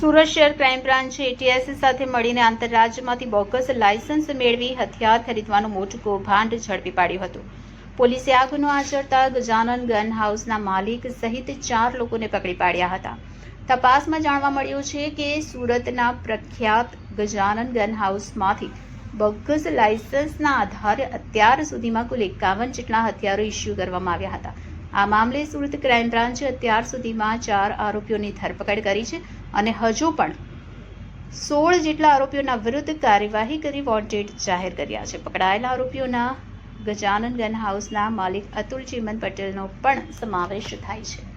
સુરત શહેર crime બ્રાન્ચે ATS સાથે મળીને આંતરરાજ્યમાંથી બોગસ લાયસન્સ મેળવી હથિયાર ખરીદવાનું મોટું કૌભાંડ ઝડપી પાડ્યું હતું. પોલીસે આ ગુનો આચરતા ગજાનન ગન હાઉસના માલિક સહિત 4 લોકોને પકડી પાડ્યા હતા. તપાસમાં જાણવા મળ્યું છે કે સુરતના પ્રખ્યાત ગજાનન ગન હાઉસમાંથી બોગસ લાયસન્સના આધારે અત્યાર સુધીમાં કુલ 51 જેટલા હથિયારો ઇસ્યુ કરવામાં આવ્યા હતા. આ મામલે સુરત ક્રાઇમ બ્રાન્ચે અત્યાર સુધીમાં 4 આરોપીઓની ધરપકડ કરી છે અને હજુ પણ 16 જેટલા આરોપીઓના વિરુદ્ધ કાર્યવાહી કરી વોન્ટેડ જાહેર કર્યા છે. પકડાયેલા આરોપીઓના ગજાનન ગન હાઉસના માલિક અતુલ ચીમન પટેલનો પણ સમાવેશ થાય છે.